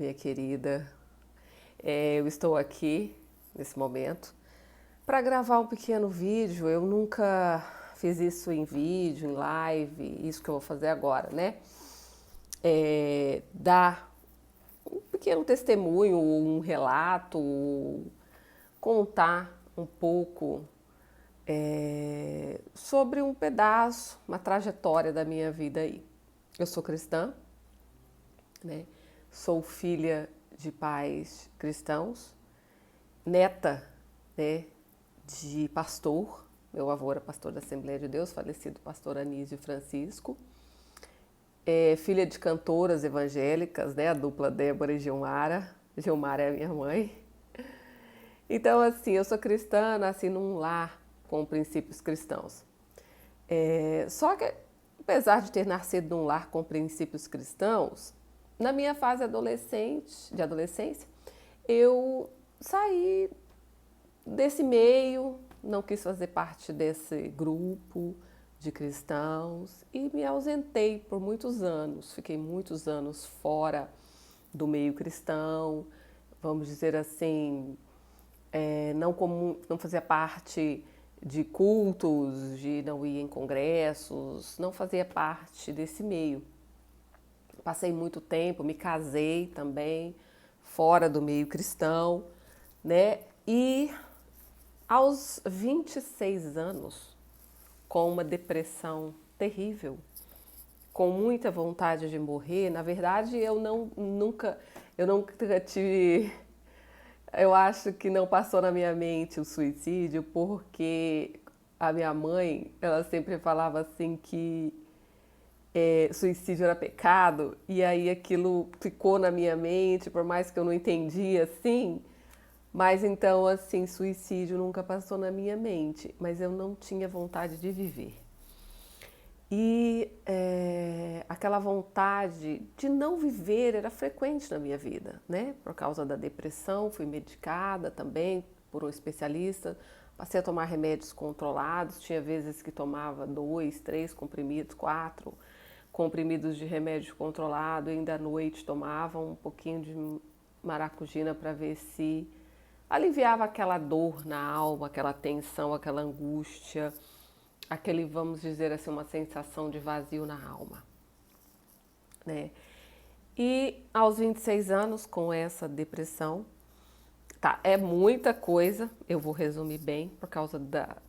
minha querida. Eu estou aqui nesse momento para gravar um pequeno vídeo. Eu nunca fiz isso em vídeo, em live, isso que eu vou fazer agora, né? Dar um pequeno testemunho, um relato, contar um pouco sobre um pedaço, uma trajetória da minha vida aí. Eu sou cristã, né? Sou filha de pais cristãos, neta, né, de pastor. Meu avô era pastor da Assembleia de Deus, falecido pastor Anísio Francisco. Filha de cantoras evangélicas, né, a dupla Débora e Gilmara. Gilmara é a minha mãe. Então, assim, eu sou cristã, nasci num lar com princípios cristãos. Só que, apesar de ter nascido num lar com princípios cristãos, na minha fase de adolescência, eu saí desse meio, não quis fazer parte desse grupo de cristãos e me ausentei por muitos anos. Fiquei muitos anos fora do meio cristão, vamos dizer assim, não fazia parte de cultos, de não ir em congressos, não fazia parte desse meio. Passei muito tempo, me casei também, fora do meio cristão, né? E aos 26 anos, com uma depressão terrível, com muita vontade de morrer, na verdade eu nunca tive, eu acho que não passou na minha mente o suicídio, porque a minha mãe, ela sempre falava assim que suicídio era pecado, e aí aquilo ficou na minha mente, por mais que eu não entendia assim, mas então assim, suicídio nunca passou na minha mente, mas eu não tinha vontade de viver. E aquela vontade de não viver era frequente na minha vida, né? Por causa da depressão, fui medicada também por um especialista, passei a tomar remédios controlados, tinha vezes que tomava 2, 3 comprimidos, 4 comprimidos de remédio controlado, e ainda à noite tomava um pouquinho de maracujina para ver se aliviava aquela dor na alma, aquela tensão, aquela angústia, aquele, vamos dizer assim, uma sensação de vazio na alma, né? E aos 26 anos, com essa depressão, tá, é muita coisa, eu vou resumir bem,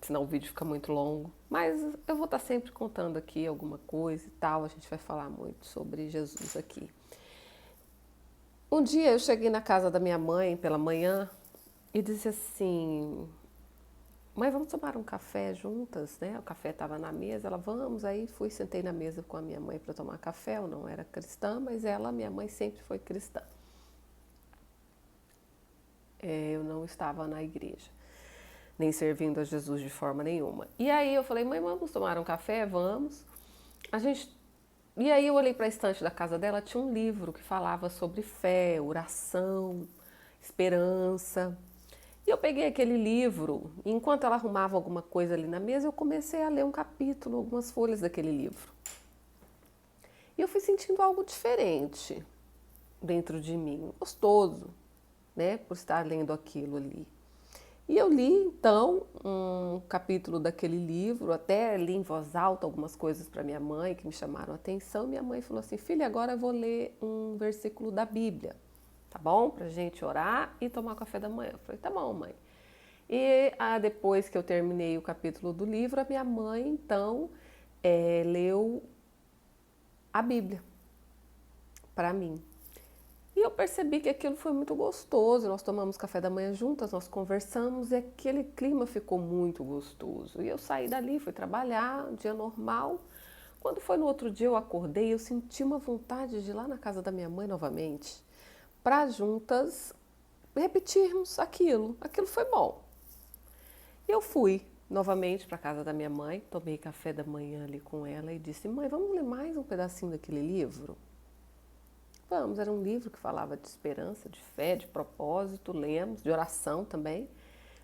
senão o vídeo fica muito longo, mas eu vou estar sempre contando aqui alguma coisa e tal, a gente vai falar muito sobre Jesus aqui. Um dia eu cheguei na casa da minha mãe pela manhã e disse assim: mãe, vamos tomar um café juntas, né? O café estava na mesa, ela, vamos. Aí fui, sentei na mesa com a minha mãe para tomar café. Eu não era cristã, mas minha mãe sempre foi cristã. Eu não estava na igreja, nem servindo a Jesus de forma nenhuma. E aí eu falei: mãe, vamos tomar um café? Vamos. E aí eu olhei para a estante da casa dela, tinha um livro que falava sobre fé, oração, esperança. E eu peguei aquele livro, e enquanto ela arrumava alguma coisa ali na mesa, eu comecei a ler um capítulo, algumas folhas daquele livro. E eu fui sentindo algo diferente dentro de mim, gostoso, né, por estar lendo aquilo ali. E eu li, então, um capítulo daquele livro, até li em voz alta algumas coisas para minha mãe que me chamaram a atenção. Minha mãe falou assim: filha, agora eu vou ler um versículo da Bíblia, tá bom? Pra gente orar e tomar café da manhã. Eu falei: tá bom, mãe. E depois que eu terminei o capítulo do livro, a minha mãe, então, leu a Bíblia para mim. E eu percebi que aquilo foi muito gostoso. Nós tomamos café da manhã juntas, nós conversamos e aquele clima ficou muito gostoso. E eu saí dali, fui trabalhar, um dia normal. Quando foi no outro dia, eu acordei, eu senti uma vontade de ir lá na casa da minha mãe novamente, para juntas repetirmos aquilo. Aquilo foi bom. E eu fui novamente para a casa da minha mãe, tomei café da manhã ali com ela e disse: mãe, vamos ler mais um pedacinho daquele livro? Vamos, era um livro que falava de esperança, de fé, de propósito, lemos, de oração também.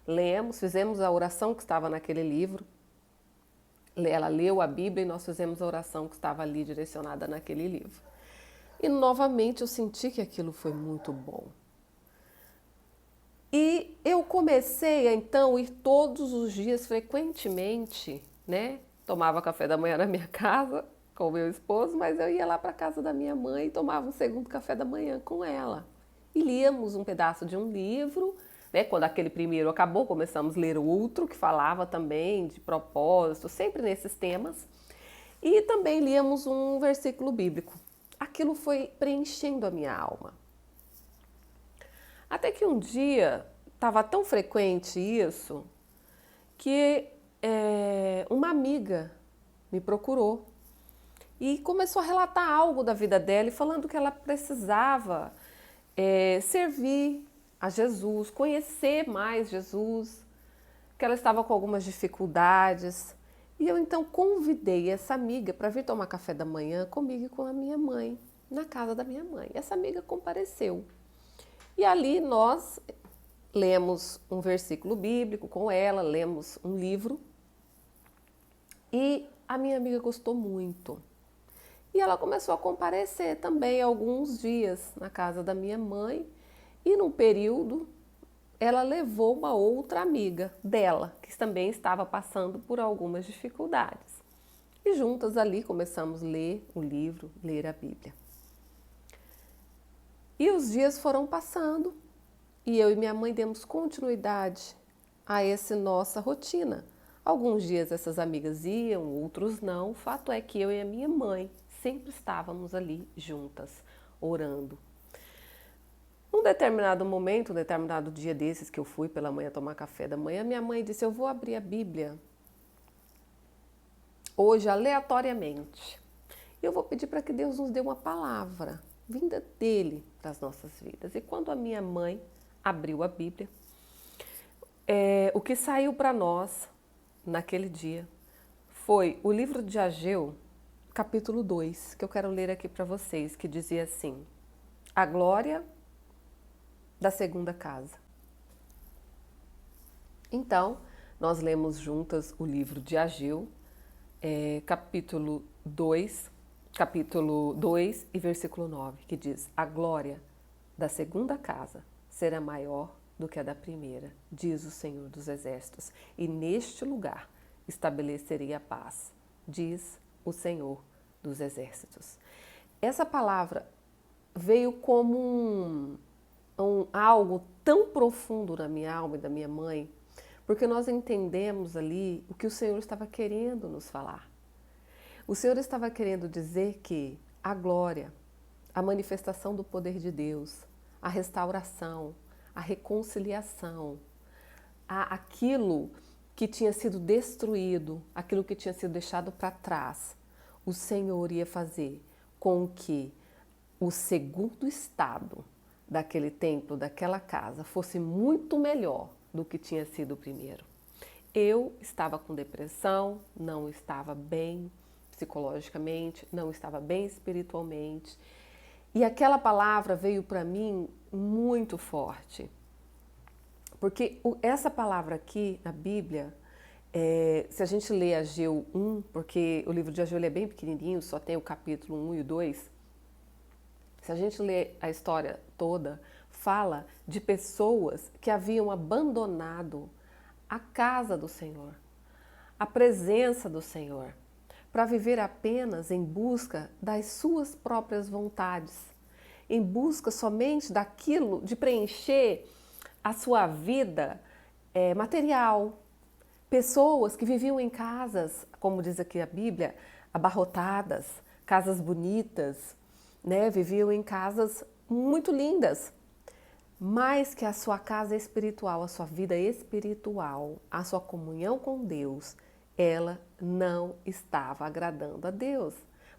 Lemos, fizemos a oração que estava naquele livro. Ela leu a Bíblia e nós fizemos a oração que estava ali direcionada naquele livro. E novamente eu senti que aquilo foi muito bom. E eu comecei a então ir todos os dias frequentemente, né? Tomava café da manhã na minha casa com o meu esposo, mas eu ia lá para a casa da minha mãe e tomava um segundo café da manhã com ela. E líamos um pedaço de um livro, né? Quando aquele primeiro acabou, começamos a ler outro que falava também de propósito, sempre nesses temas. E também líamos um versículo bíblico. Aquilo foi preenchendo a minha alma. Até que um dia estava tão frequente isso que uma amiga me procurou e começou a relatar algo da vida dela e falando que ela precisava servir a Jesus, conhecer mais Jesus, que ela estava com algumas dificuldades. E eu então convidei essa amiga para vir tomar café da manhã comigo e com a minha mãe, na casa da minha mãe. Essa amiga compareceu. E ali nós lemos um versículo bíblico com ela, lemos um livro e a minha amiga gostou muito. E ela começou a comparecer também alguns dias na casa da minha mãe e num período ela levou uma outra amiga dela, que também estava passando por algumas dificuldades. E juntas ali começamos a ler o livro, ler a Bíblia. E os dias foram passando e eu e minha mãe demos continuidade a essa nossa rotina. Alguns dias essas amigas iam, outros não. O fato é que eu e a minha mãe sempre estávamos ali juntas, orando. Num determinado momento, um determinado dia desses que eu fui pela manhã tomar café da manhã, minha mãe disse: eu vou abrir a Bíblia hoje aleatoriamente. E eu vou pedir para que Deus nos dê uma palavra vinda dele para as nossas vidas. E quando a minha mãe abriu a Bíblia, o que saiu para nós naquele dia foi o livro de Ageu, capítulo 2, que eu quero ler aqui para vocês, que dizia assim: a glória da segunda casa. Então, nós lemos juntas o livro de Ageu, capítulo 2 e versículo 9, que diz: a glória da segunda casa será maior do que a da primeira, diz o Senhor dos Exércitos, e neste lugar estabelecerei a paz, diz o Senhor dos Exércitos. Essa palavra veio como algo tão profundo na minha alma e da minha mãe, porque nós entendemos ali o que o Senhor estava querendo nos falar. O Senhor estava querendo dizer que a glória, a manifestação do poder de Deus, a restauração, a reconciliação, aquilo que tinha sido destruído, aquilo que tinha sido deixado para trás, o Senhor ia fazer com que o segundo estado daquele templo, daquela casa, fosse muito melhor do que tinha sido o primeiro. Eu estava com depressão, não estava bem psicologicamente, não estava bem espiritualmente. E aquela palavra veio para mim muito forte. Porque essa palavra aqui, na Bíblia, se a gente lê Ageu 1, porque o livro de Ageu é bem pequenininho, só tem o capítulo 1 e o 2, se a gente lê a história toda, fala de pessoas que haviam abandonado a casa do Senhor, a presença do Senhor, para viver apenas em busca das suas próprias vontades, em busca somente daquilo de preencher a sua vida material. Pessoas que viviam em casas, como diz aqui a Bíblia, abarrotadas, casas bonitas, né? Viviam em casas muito lindas, mas que a sua casa espiritual, a sua vida espiritual, a sua comunhão com Deus, ela não estava agradando a Deus,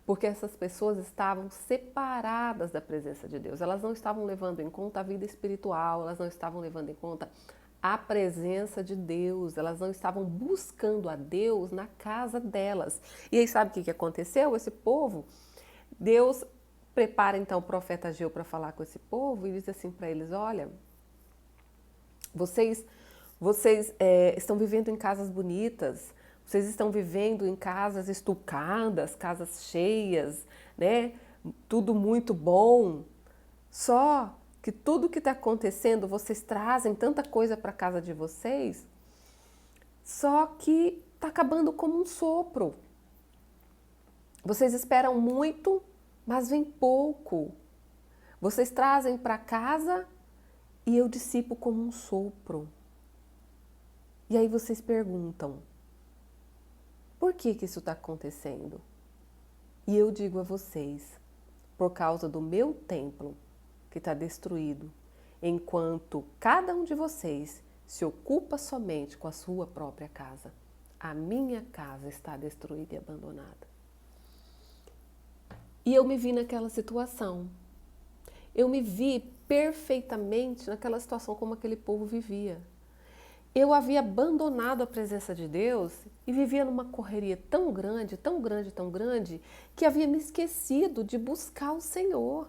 porque essas pessoas estavam separadas da presença de Deus, elas não estavam levando em conta a vida espiritual, elas não estavam levando em conta a presença de Deus, elas não estavam buscando a Deus na casa delas. E aí sabe o que aconteceu? Esse povo, Deus prepara então o profeta Ageu para falar com esse povo e diz assim para eles: olha, vocês estão vivendo em casas bonitas, vocês estão vivendo em casas estucadas, casas cheias, né? tudo muito bom, só que tudo que está acontecendo, vocês trazem tanta coisa para casa de vocês, só que está acabando como um sopro. Vocês esperam muito, mas vem pouco. Vocês trazem para casa e eu dissipo como um sopro. E aí vocês perguntam, por que isso está acontecendo? E eu digo a vocês, por causa do meu templo que está destruído, enquanto cada um de vocês se ocupa somente com a sua própria casa. A minha casa está destruída e abandonada. E eu me vi naquela situação. Eu me vi perfeitamente naquela situação como aquele povo vivia. Eu havia abandonado a presença de Deus e vivia numa correria tão grande, tão grande, tão grande, que havia me esquecido de buscar o Senhor.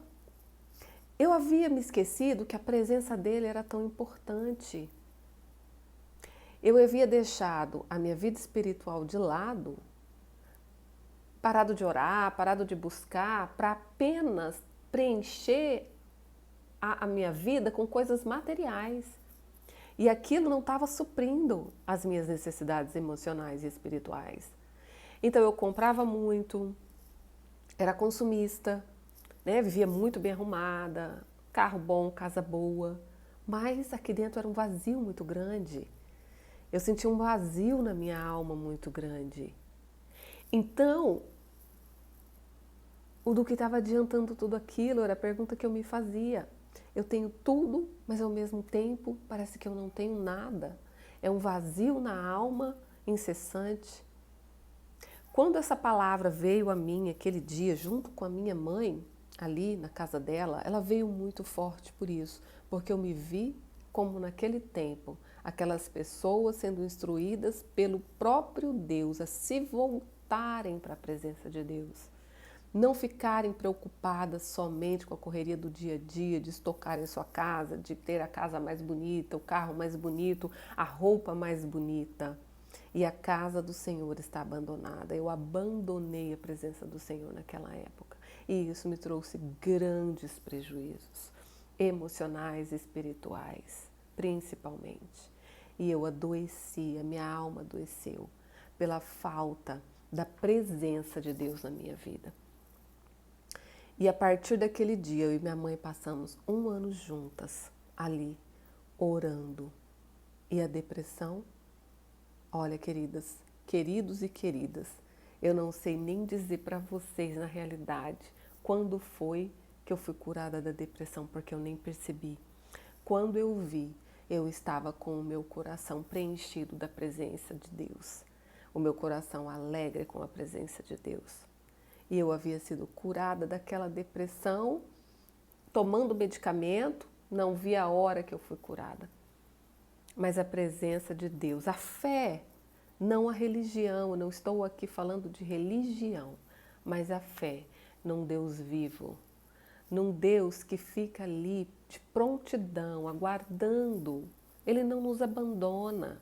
Eu havia me esquecido que a presença dele era tão importante. Eu havia deixado a minha vida espiritual de lado, parado de orar, parado de buscar, para apenas preencher a minha vida com coisas materiais. E aquilo não estava suprindo as minhas necessidades emocionais e espirituais. Então eu comprava muito, era consumista, né? Vivia muito bem arrumada, carro bom, casa boa, mas aqui dentro era um vazio muito grande. Eu sentia um vazio na minha alma muito grande. Então, o do que estava adiantando tudo aquilo era a pergunta que eu me fazia. Eu tenho tudo, mas ao mesmo tempo parece que eu não tenho nada. É um vazio na alma incessante. Quando essa palavra veio a mim aquele dia, junto com a minha mãe, ali na casa dela, ela veio muito forte por isso, porque eu me vi como naquele tempo, aquelas pessoas sendo instruídas pelo próprio Deus a se voltarem para a presença de Deus. Não ficarem preocupadas somente com a correria do dia a dia, de estocarem sua casa, de ter a casa mais bonita, o carro mais bonito, a roupa mais bonita. E a casa do Senhor está abandonada. Eu abandonei a presença do Senhor naquela época. E isso me trouxe grandes prejuízos, emocionais e espirituais, principalmente. E eu adoeci, a minha alma adoeceu pela falta da presença de Deus na minha vida. E a partir daquele dia, eu e minha mãe passamos 1 ano juntas, ali, orando. E a depressão, olha, queridas, queridos e queridas, eu não sei nem dizer para vocês, na realidade, quando foi que eu fui curada da depressão, porque eu nem percebi. Quando eu vi, eu estava com o meu coração preenchido da presença de Deus, o meu coração alegre com a presença de Deus. E eu havia sido curada daquela depressão, tomando medicamento, não vi a hora que eu fui curada. Mas a presença de Deus, a fé, não a religião, eu não estou aqui falando de religião, mas a fé num Deus vivo, num Deus que fica ali de prontidão, aguardando. Ele não nos abandona.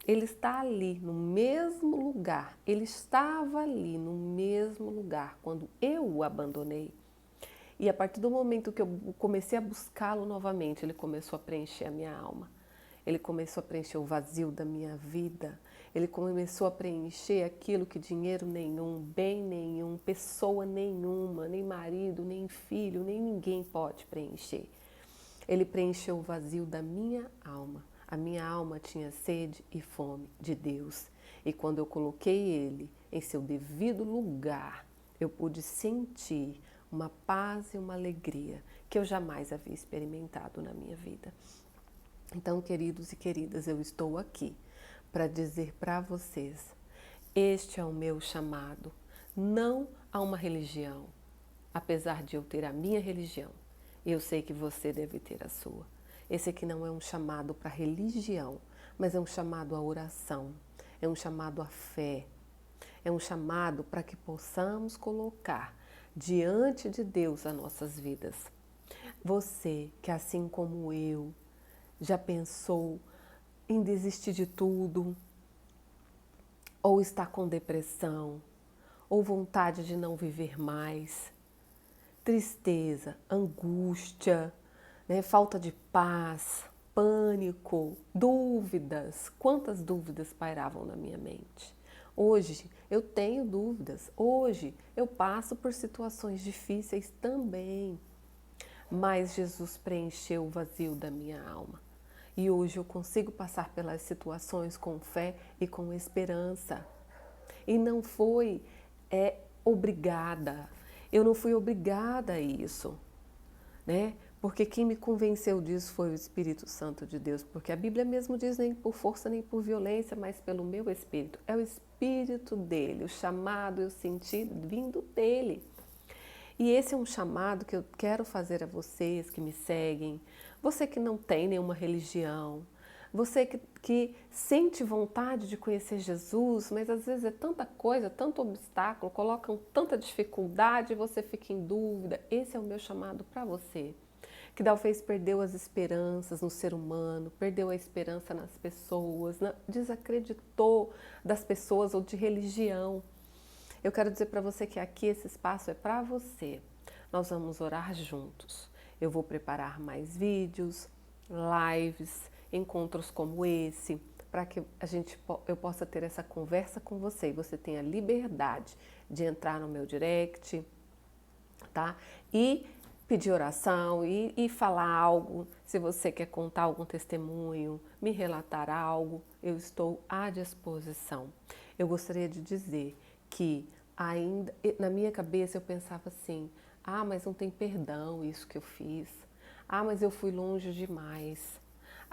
Ele está ali no mesmo lugar, ele estava ali no mesmo lugar quando eu o abandonei. E a partir do momento que eu comecei a buscá-lo novamente, ele começou a preencher a minha alma. Ele começou a preencher o vazio da minha vida. Ele começou a preencher aquilo que dinheiro nenhum, bem nenhum, pessoa nenhuma, nem marido, nem filho, nem ninguém pode preencher. Ele preencheu o vazio da minha alma. A minha alma tinha sede e fome de Deus. E quando eu coloquei Ele em seu devido lugar, eu pude sentir uma paz e uma alegria que eu jamais havia experimentado na minha vida. Então, queridos e queridas, eu estou aqui para dizer para vocês, este é o meu chamado, não a uma religião, apesar de eu ter a minha religião. Eu sei que você deve ter a sua. Esse aqui não é um chamado para religião, mas é um chamado à oração, é um chamado à fé, é um chamado para que possamos colocar diante de Deus as nossas vidas. Você que, assim como eu, já pensou em desistir de tudo, ou está com depressão, ou vontade de não viver mais, tristeza, angústia, né? Falta de paz, pânico, dúvidas. Quantas dúvidas pairavam na minha mente? Hoje eu tenho dúvidas, hoje eu passo por situações difíceis também, mas Jesus preencheu o vazio da minha alma. E hoje eu consigo passar pelas situações com fé e com esperança. E não foi obrigada. Eu não fui obrigada a isso, né? Porque quem me convenceu disso foi o Espírito Santo de Deus. Porque a Bíblia mesmo diz nem por força nem por violência, mas pelo meu Espírito. É o Espírito dele, o chamado eu senti vindo dele. E esse é um chamado que eu quero fazer a vocês que me seguem, você que não tem nenhuma religião, você que sente vontade de conhecer Jesus, mas às vezes é tanta coisa, tanto obstáculo, colocam tanta dificuldade e você fica em dúvida. Esse é o meu chamado para você, que talvez perdeu as esperanças no ser humano, perdeu a esperança nas pessoas, desacreditou das pessoas ou de religião. Eu quero dizer para você que aqui esse espaço é para você. Nós vamos orar juntos. Eu vou preparar mais vídeos, lives, encontros como esse, para que eu possa ter essa conversa com você e você tenha liberdade de entrar no meu direct, tá? E pedir oração e falar algo. Se você quer contar algum testemunho, me relatar algo, eu estou à disposição. Eu gostaria de dizer que ainda na minha cabeça eu pensava assim: ah, mas não tem perdão isso que eu fiz. Ah, mas eu fui longe demais.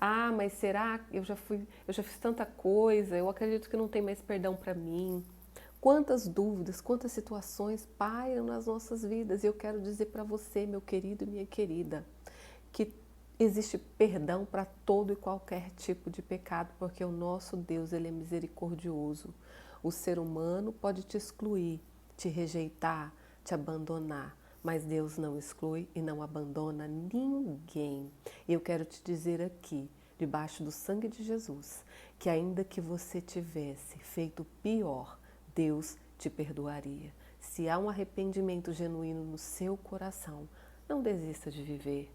Ah, mas será que eu já fiz tanta coisa, eu acredito que não tem mais perdão para mim. Quantas dúvidas, quantas situações pairam nas nossas vidas. E eu quero dizer para você, meu querido e minha querida, que existe perdão para todo e qualquer tipo de pecado, porque o nosso Deus, ele é misericordioso. O ser humano pode te excluir, te rejeitar, te abandonar, mas Deus não exclui e não abandona ninguém. E eu quero te dizer aqui, debaixo do sangue de Jesus, que ainda que você tivesse feito pior, Deus te perdoaria. Se há um arrependimento genuíno no seu coração, não desista de viver.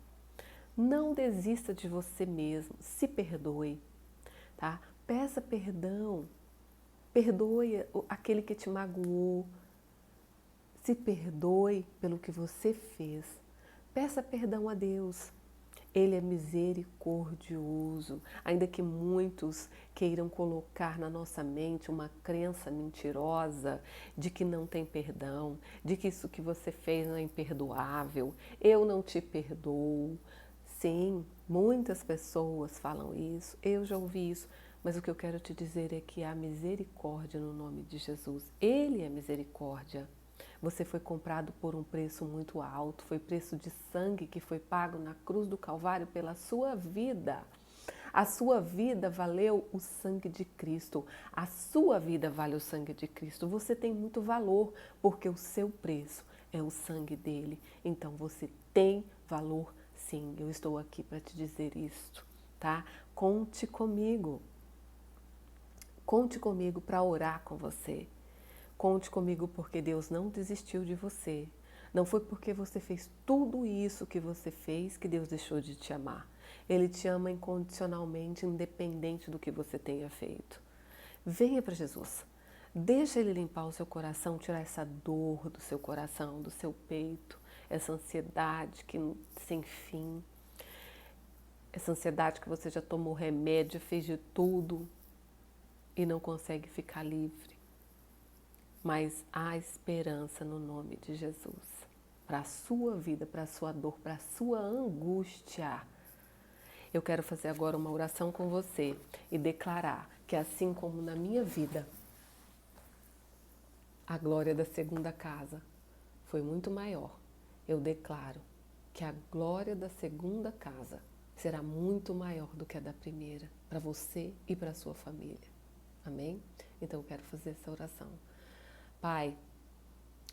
Não desista de você mesmo. Se perdoe, tá? Peça perdão. Perdoe aquele que te magoou. Se perdoe pelo que você fez. Peça perdão a Deus. Ele é misericordioso, ainda que muitos queiram colocar na nossa mente uma crença mentirosa de que não tem perdão, de que isso que você fez não é imperdoável, eu não te perdoo. Sim, muitas pessoas falam isso, eu já ouvi isso, mas o que eu quero te dizer é que há misericórdia no nome de Jesus. Ele é misericórdia. Você foi comprado por um preço muito alto, foi preço de sangue que foi pago na cruz do Calvário pela sua vida. A sua vida valeu o sangue de Cristo. A sua vida vale o sangue de Cristo. Você tem muito valor porque o seu preço é o sangue dele. Então você tem valor, sim. Eu estou aqui para te dizer isto, tá? Conte comigo. Conte comigo para orar com você. Conte comigo porque Deus não desistiu de você. Não foi porque você fez tudo isso que você fez que Deus deixou de te amar. Ele te ama incondicionalmente, independente do que você tenha feito. Venha para Jesus. Deixa Ele limpar o seu coração, tirar essa dor do seu coração, do seu peito, essa ansiedade que sem fim. Essa ansiedade que você já tomou remédio, fez de tudo e não consegue ficar livre. Mas há esperança no nome de Jesus. Para a sua vida, para a sua dor, para a sua angústia. Eu quero fazer agora uma oração com você e declarar que assim como na minha vida, a glória da segunda casa foi muito maior. Eu declaro que a glória da segunda casa será muito maior do que a da primeira, para você e para a sua família. Amém? Então eu quero fazer essa oração. Pai,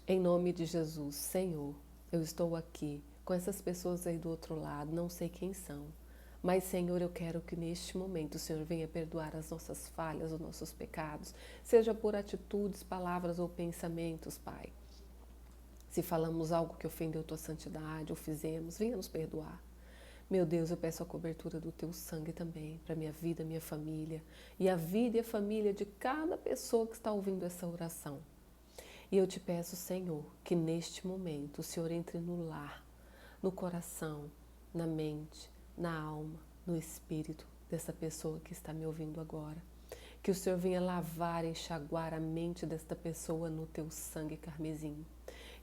em nome de Jesus, Senhor, eu estou aqui com essas pessoas aí do outro lado, não sei quem são, mas, Senhor, eu quero que neste momento o Senhor venha perdoar as nossas falhas, os nossos pecados, seja por atitudes, palavras ou pensamentos, Pai. Se falamos algo que ofendeu tua santidade ou fizemos, venha nos perdoar. Meu Deus, eu peço a cobertura do teu sangue também para minha vida, minha família e a vida e a família de cada pessoa que está ouvindo essa oração. E eu te peço, Senhor, que neste momento o Senhor entre no lar, no coração, na mente, na alma, no espírito dessa pessoa que está me ouvindo agora. Que o Senhor venha lavar, enxaguar a mente desta pessoa no teu sangue carmesim.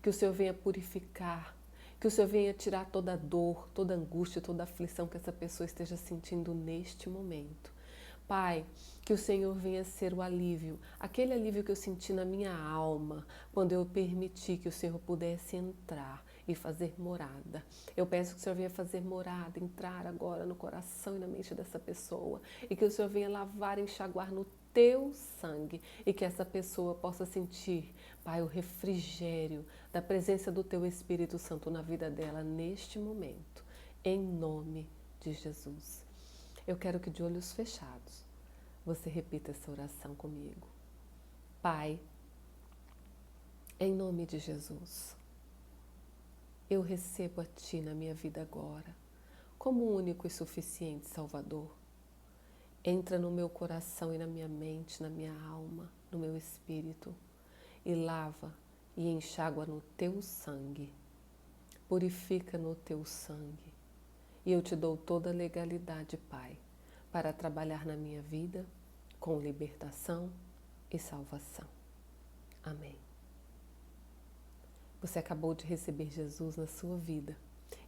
Que o Senhor venha purificar, que o Senhor venha tirar toda a dor, toda a angústia, toda a aflição que essa pessoa esteja sentindo neste momento. Pai, que o Senhor venha ser o alívio, aquele alívio que eu senti na minha alma, quando eu permiti que o Senhor pudesse entrar e fazer morada. Eu peço que o Senhor venha fazer morada, entrar agora no coração e na mente dessa pessoa, e que o Senhor venha lavar e enxaguar no teu sangue, e que essa pessoa possa sentir, Pai, o refrigério da presença do teu Espírito Santo na vida dela neste momento, em nome de Jesus. Eu quero que de olhos fechados você repita essa oração comigo. Pai, em nome de Jesus, eu recebo a Ti na minha vida agora, como o único e suficiente Salvador. Entra no meu coração e na minha mente, na minha alma, no meu espírito, e lava e enxágua no Teu sangue. Purifica no Teu sangue. E eu Te dou toda a legalidade, Pai, para trabalhar na minha vida com libertação e salvação. Amém. Você acabou de receber Jesus na sua vida.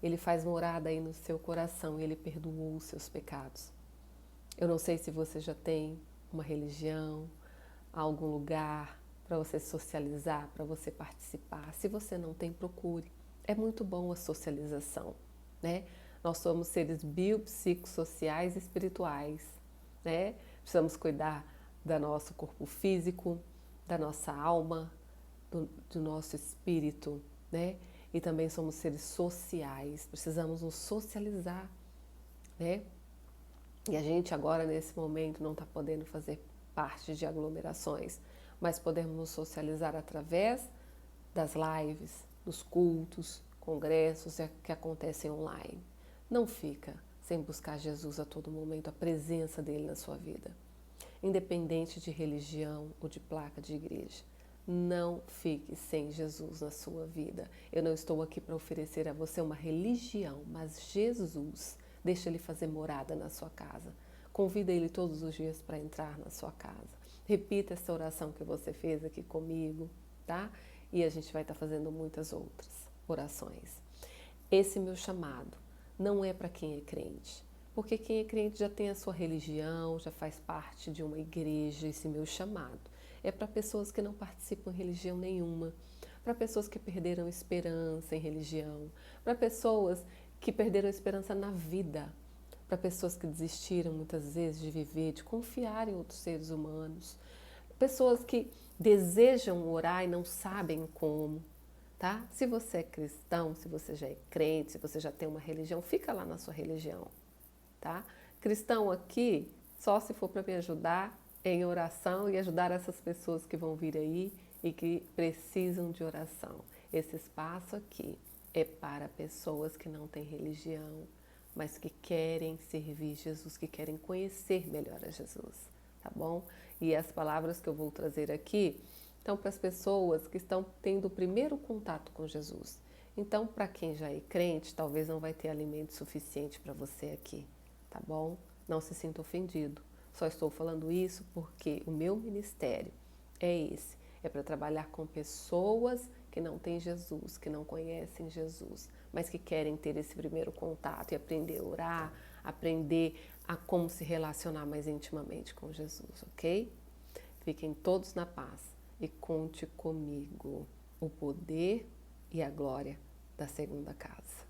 Ele faz morada aí no seu coração e Ele perdoou os seus pecados. Eu não sei se você já tem uma religião, algum lugar para você socializar, para você participar. Se você não tem, procure. É muito bom a socialização, né? Nós somos seres biopsicossociais e espirituais, né? Precisamos cuidar do nosso corpo físico, da nossa alma, do nosso espírito, né? E também somos seres sociais, precisamos nos socializar, né? E a gente agora, nesse momento, não está podendo fazer parte de aglomerações, mas podemos nos socializar através das lives, dos cultos, congressos que acontecem online. Não fica sem buscar Jesus a todo momento, a presença dele na sua vida. Independente de religião ou de placa de igreja. Não fique sem Jesus na sua vida. Eu não estou aqui para oferecer a você uma religião, mas Jesus, deixa Ele fazer morada na sua casa. Convida Ele todos os dias para entrar na sua casa. Repita essa oração que você fez aqui comigo, tá? E a gente vai estar fazendo muitas outras orações. Esse meu chamado não é para quem é crente, porque quem é crente já tem a sua religião, já faz parte de uma igreja. Esse meu chamado é para pessoas que não participam de religião nenhuma, para pessoas que perderam esperança em religião, para pessoas que perderam esperança na vida, para pessoas que desistiram muitas vezes de viver, de confiar em outros seres humanos, pessoas que desejam orar e não sabem como, tá? Se você é cristão, se você já é crente, se você já tem uma religião, fica lá na sua religião, tá? Cristão aqui, só se for para me ajudar em oração e ajudar essas pessoas que vão vir aí e que precisam de oração. Esse espaço aqui é para pessoas que não têm religião, mas que querem servir Jesus, que querem conhecer melhor a Jesus, tá bom? E as palavras que eu vou trazer aqui estão para as pessoas que estão tendo o primeiro contato com Jesus. Então, para quem já é crente, talvez não vai ter alimento suficiente para você aqui, tá bom? Não se sinta ofendido. Só estou falando isso porque o meu ministério é esse. É para trabalhar com pessoas que não têm Jesus, que não conhecem Jesus, mas que querem ter esse primeiro contato e aprender a orar, aprender a como se relacionar mais intimamente com Jesus, ok? Fiquem todos na paz e conte comigo o poder e a glória da segunda casa.